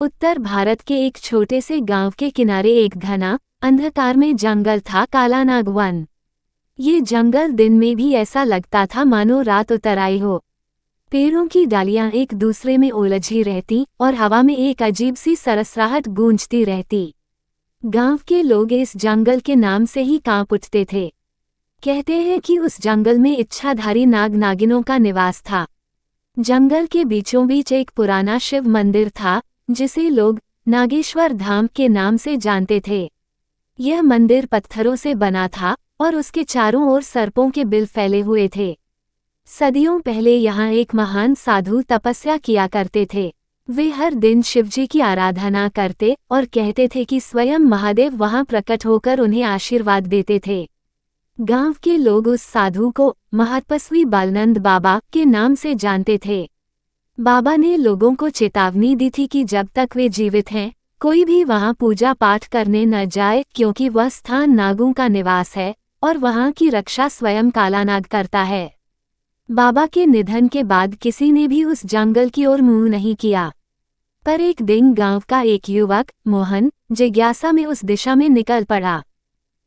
उत्तर भारत के एक छोटे से गांव के किनारे एक घना अंधकार में जंगल था, काला नाग वन। ये जंगल दिन में भी ऐसा लगता था मानो रात उतर आई हो। पेड़ों की डालियां एक दूसरे में उलझी रहती और हवा में एक अजीब सी सरसराहट गूंजती रहती। गांव के लोग इस जंगल के नाम से ही कांप उठते थे। कहते हैं कि उस जंगल में इच्छाधारी नाग नागिनों का निवास था। जंगल के बीचों बीच एक पुराना शिव मंदिर था, जिसे लोग नागेश्वर धाम के नाम से जानते थे। यह मंदिर पत्थरों से बना था और उसके चारों ओर सर्पों के बिल फैले हुए थे। सदियों पहले यहाँ एक महान साधु तपस्या किया करते थे। वे हर दिन शिवजी की आराधना करते और कहते थे कि स्वयं महादेव वहां प्रकट होकर उन्हें आशीर्वाद देते थे। गांव के लोग उस साधु को महतपस्वी बालनंद बाबा के नाम से जानते थे। बाबा ने लोगों को चेतावनी दी थी कि जब तक वे जीवित हैं, कोई भी वहां पूजा पाठ करने न जाए, क्योंकि वह स्थान नागों का निवास है और वहां की रक्षा स्वयं काला नाग करता है। बाबा के निधन के बाद किसी ने भी उस जंगल की ओर मुंह नहीं किया। पर एक दिन गांव का एक युवक मोहन जिज्ञासा में उस दिशा में निकल पड़ा।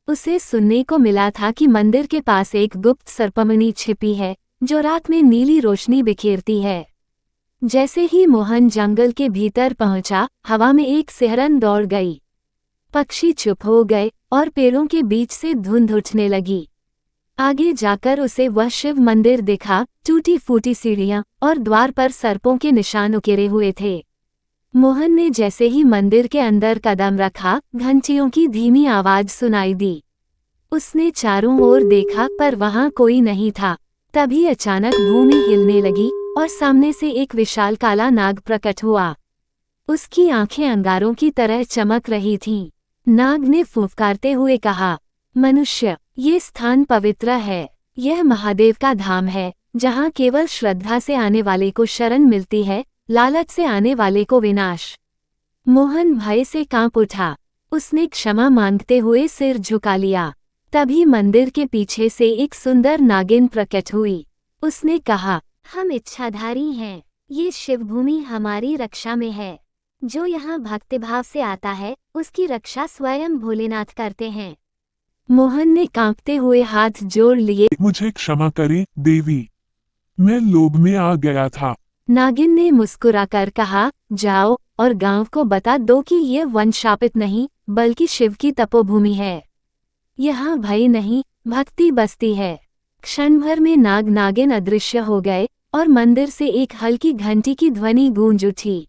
उसे सुनने को मिला था कि मंदिर के पास एक गुप्त सर्पमणि छिपी है, जो रात में नीली रोशनी बिखेरती है। जैसे ही मोहन जंगल के भीतर पहुंचा, हवा में एक सिहरन दौड़ गई। पक्षी चुप हो गए और पेड़ों के बीच से धुंध उठने लगी। आगे जाकर उसे वह शिव मंदिर दिखा। टूटी फूटी सीढ़ियां और द्वार पर सर्पों के निशान उकेरे हुए थे। मोहन ने जैसे ही मंदिर के अंदर कदम रखा, घंटियों की धीमी आवाज सुनाई दी। उसने चारों ओर देखा पर वहां कोई नहीं था। तभी अचानक भूमि हिलने लगी और सामने से एक विशाल काला नाग प्रकट हुआ। उसकी आंखें अंगारों की तरह चमक रही थीं। नाग ने फुफकारते हुए कहा, मनुष्य, ये स्थान पवित्र है। यह महादेव का धाम है, जहाँ केवल श्रद्धा से आने वाले को शरण मिलती है, लालच से आने वाले को विनाश। मोहन भय से कांप उठा। उसने क्षमा मांगते हुए सिर झुका लिया। तभी मंदिर के पीछे से एक सुंदर नागिन प्रकट हुई। उसने कहा, हम इच्छाधारी हैं। ये शिवभूमि हमारी रक्षा में है। जो यहाँ भक्तिभाव से आता है, उसकी रक्षा स्वयं भोलेनाथ करते हैं। मोहन ने कांपते हुए हाथ जोड़ लिए। मुझे क्षमा करें देवी, मैं लोभ में आ गया था। नागिन ने मुस्कुराकर कहा, जाओ और गांव को बता दो कि यह वन शापित नहीं, बल्कि शिव की तपोभूमि है। यहाँ भय नहीं, भक्ति बसती है। क्षण भर में नाग नागिन अदृश्य हो गए और मंदिर से एक हल्की घंटी की ध्वनि गूंज उठी।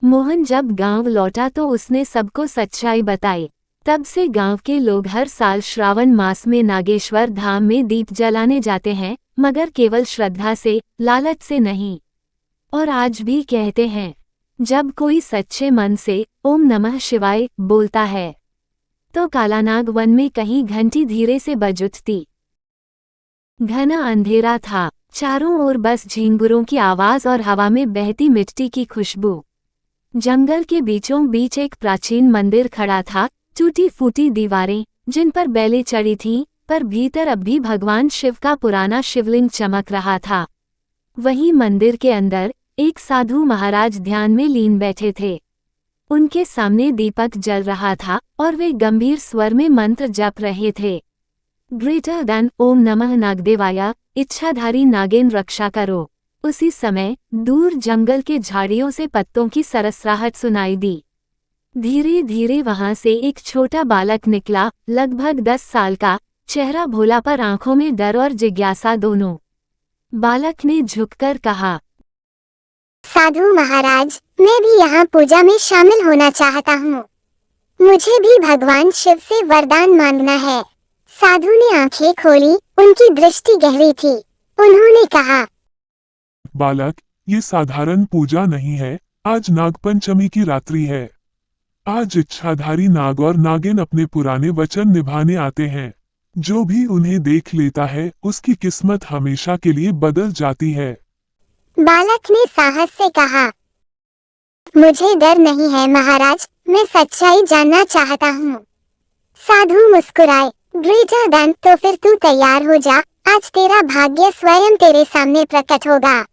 मोहन जब गांव लौटा तो उसने सबको सच्चाई बताई। तब से गांव के लोग हर साल श्रावण मास में नागेश्वर धाम में दीप जलाने जाते हैं, मगर केवल श्रद्धा से, लालच से नहीं। और आज भी कहते हैं, जब कोई सच्चे मन से ओम नमः शिवाय बोलता है, तो कालानाग वन में कहीं घंटी धीरे से बज उठती। घना अंधेरा था, चारों ओर बस झींगुरों की आवाज और हवा में बहती मिट्टी की खुशबू। जंगल के बीचों बीच एक प्राचीन मंदिर खड़ा था, टूटी फूटी दीवारें जिन पर बैलें चढ़ी थीं, पर भीतर अब भी भगवान शिव का पुराना शिवलिंग चमक रहा था। वहीं मंदिर के अंदर एक साधु महाराज ध्यान में लीन बैठे थे। उनके सामने दीपक जल रहा था और वे गंभीर स्वर में मंत्र जप रहे थे। ग्रेटर देन ओम नमः नागदेवाय, इच्छाधारी नागिन रक्षा करो। उसी समय दूर जंगल के झाड़ियों से पत्तों की सरसराहट सुनाई दी। धीरे धीरे वहां से एक छोटा बालक निकला, लगभग 10 साल का, चेहरा भोला पर आंखों में डर और जिज्ञासा दोनों। बालक ने झुककर कहा, साधु महाराज, मैं भी यहाँ पूजा में शामिल होना चाहता हूँ। मुझे भी भगवान शिव से वरदान मांगना है। साधु ने आंखें खोली, उनकी दृष्टि गहरी थी। उन्होंने कहा, बालक, ये साधारण पूजा नहीं है, आज नागपंचमी की रात्रि है। आज इच्छाधारी नाग और नागिन अपने पुराने वचन निभाने आते हैं। जो भी उन्हें देख लेता है, उसकी किस्मत हमेशा के लिए बदल जाती है। बालक ने साहस से कहा, मुझे डर नहीं है महाराज, मैं सच्चाई जानना चाहता हूँ। साधु मुस्कुराए, ग्रेटर देन, तो फिर तू तैयार हो जा, आज तेरा भाग्य स्वयं तेरे सामने प्रकट होगा।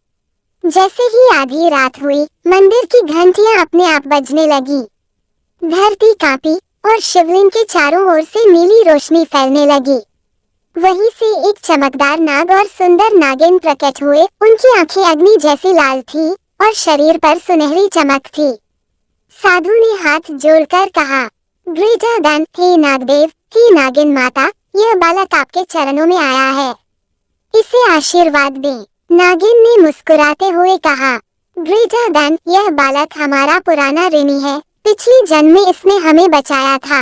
जैसे ही आधी रात हुई, मंदिर की घंटियां अपने आप बजने लगी। धरती कांपी और शिवलिंग के चारों ओर से नीली रोशनी फैलने लगी। वहीं से एक चमकदार नाग और सुंदर नागिन प्रकट हुए। उनकी आंखें अग्नि जैसी लाल थी और शरीर पर सुनहरी चमक थी। साधु ने हाथ जोड़कर कहा, ग्रेटर देन, हे नागदेव, हे नागिन माता, यह बालक आपके चरणों में आया है, इसे आशीर्वाद दें। नागिन ने मुस्कुराते हुए कहा, ग्रेटर देन, यह बालक हमारा पुराना ऋणी है, पिछले जन्म में इसने हमें बचाया था।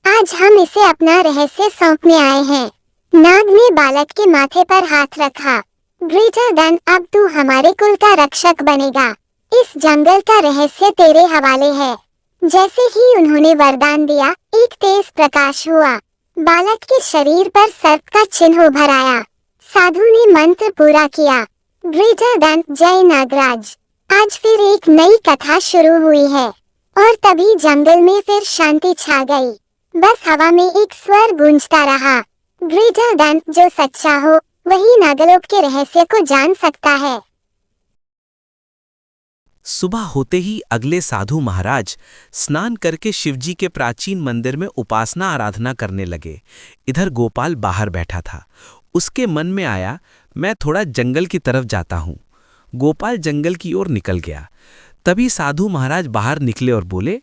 आज हम इसे अपना रहस्य सौंपने आए हैं। नाग ने बालक के माथे पर हाथ रखा। ग्रेटर देन, अब तू हमारे कुल का रक्षक बनेगा। इस जंगल का रहस्य तेरे हवाले है। जैसे ही उन्होंने वरदान दिया, एक तेज प्रकाश हुआ। बालक के शरीर पर सर्प का चिन्ह उभर आया। साधु ने मंत्र पूरा किया। ग्रेटर देन, जय नागराज। आज फिर एक नई कथा शुरू हुई है। और तभी जंगल में फिर शांति छा गई। बस हवा में एक स्वर गूंजता रहा, ग्रेटर देन, जो सच्चा हो वही नागलोक के रहस्य को जान सकता है। सुबह होते ही अगले साधु महाराज स्नान करके शिवजी के प्राचीन मंदिर में उपासना आराधना करने लगे। इधर गोपाल बाहर बैठा था। उसके मन में आया, मैं थोड़ा जंगल की तरफ जाता हूँ। गोपाल जंगल की ओर निकल गया। तभी साधु महाराज बाहर निकले और बोले,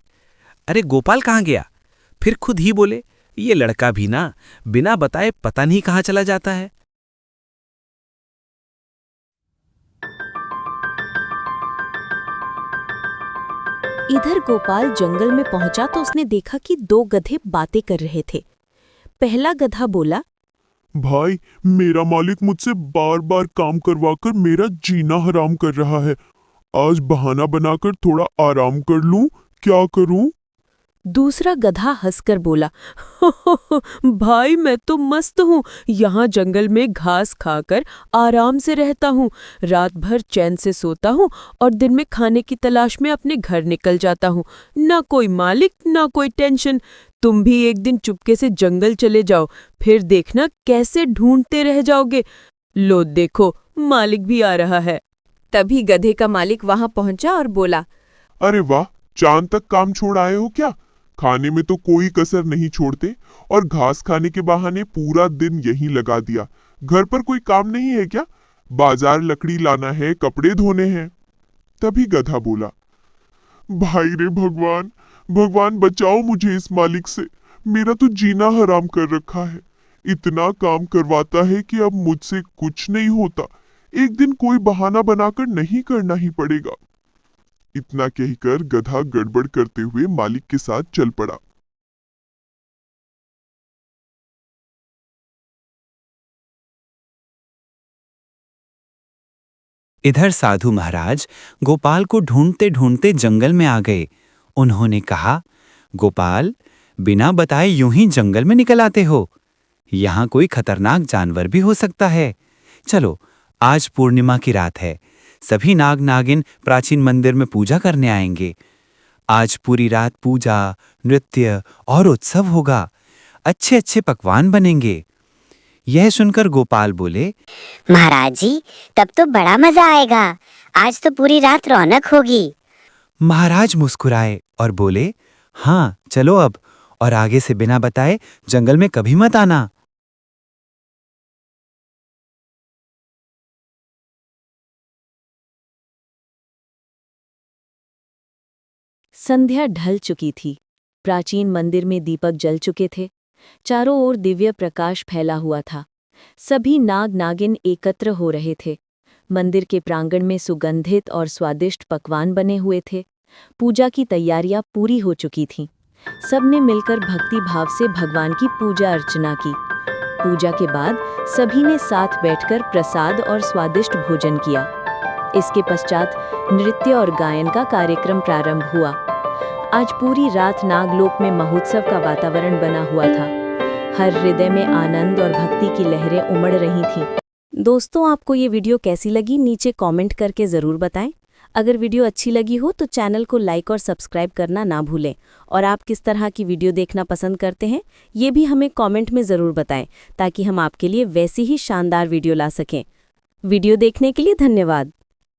अरे गोपाल कहाँ गया? फिर खुद ही बोले, ये लड़का भी ना बिना बताए पता नहीं कहाँ चला जाता है। इधर गोपाल जंगल में पहुंचा तो उसने देखा कि दो गधे बातें कर रहे थे। पहला गधा बोला, भाई, मेरा मालिक मुझसे बार बार काम करवाकर मेरा जीना हराम कर रहा है। आज बहाना बनाकर थोड़ा आराम कर लूं, क्या करूं? दूसरा गधा हंसकर बोला, भाई मैं तो मस्त हूँ, यहाँ जंगल में घास खाकर आराम से रहता हूँ, रात भर चैन से सोता हूँ और दिन में खाने की तलाश में अपने घर निकल जाता हूँ। ना कोई मालिक, ना कोई टेंशन। तुम भी एक दिन चुपके से जंगल चले जाओ, फिर देखना कैसे ढूंढते रह जाओगे। लो देखो, मालिक भी आ रहा है। तभी गधे का मालिक वहां पहुंचा और बोला, अरे वाह, चांद तक काम छोड़ आए हो क्या? खाने में तो कोई कसर नहीं छोड़ते और घास खाने के बहाने पूरा दिन यहीं लगा दिया। घर पर कोई काम नहीं है क्या? बाजार लकड़ी लाना है, कपड़े धोने हैं। तभी गधा बोला, भाई रे भगवान, भगवान बचाओ मुझे इस मालिक से। मेरा तो जीना हराम कर रखा है। इतना काम करवाता है कि अब मुझसे कुछ नहीं होता। एक दिन कोई बहाना बनाकर नहीं करना ही पड़ेगा। इतना कहकर गधा गड़बड़ करते हुए मालिक के साथ चल पड़ा। इधर साधु महाराज गोपाल को ढूंढते ढूंढते जंगल में आ गए। उन्होंने कहा, गोपाल, बिना बताए यूं ही जंगल में निकल आते हो। यहाँ कोई खतरनाक जानवर भी हो सकता है। चलो, आज पूर्णिमा की रात है। सभी नाग नागिन प्राचीन मंदिर में पूजा करने आएंगे। आज पूरी रात पूजा, नृत्य और उत्सव होगा। अच्छे अच्छे पकवान बनेंगे। यह सुनकर गोपाल बोले, महाराज जी, तब तो बड़ा मजा आएगा। आज तो पूरी रात रौनक होगी। महाराज मुस्कुराए और बोले, हाँ चलो अब, और आगे से बिना बताए जंगल में कभी मत आना। संध्या ढल चुकी थी। प्राचीन मंदिर में दीपक जल चुके थे। चारों ओर दिव्य प्रकाश फैला हुआ था। सभी नाग नागिन एकत्र हो रहे थे। मंदिर के प्रांगण में सुगंधित और स्वादिष्ट पकवान बने हुए थे। पूजा की तैयारियां पूरी हो चुकी थीं। सबने मिलकर भक्ति भाव से भगवान की पूजा अर्चना की। पूजा के बाद सभी ने साथ बैठकर प्रसाद और स्वादिष्ट भोजन किया। इसके पश्चात नृत्य और गायन का कार्यक्रम प्रारंभ हुआ। आज पूरी रात नागलोक में महोत्सव का वातावरण बना हुआ था। हर हृदय में आनंद और भक्ति की लहरें उमड़ रही थीं। दोस्तों, आपको ये वीडियो कैसी लगी नीचे कमेंट करके ज़रूर बताएं। अगर वीडियो अच्छी लगी हो तो चैनल को लाइक और सब्सक्राइब करना ना भूलें। और आप किस तरह की वीडियो देखना पसंद करते हैं ये भी हमें कमेंट में ज़रूर बताएं, ताकि हम आपके लिए वैसी ही शानदार वीडियो ला सकें। वीडियो देखने के लिए धन्यवाद।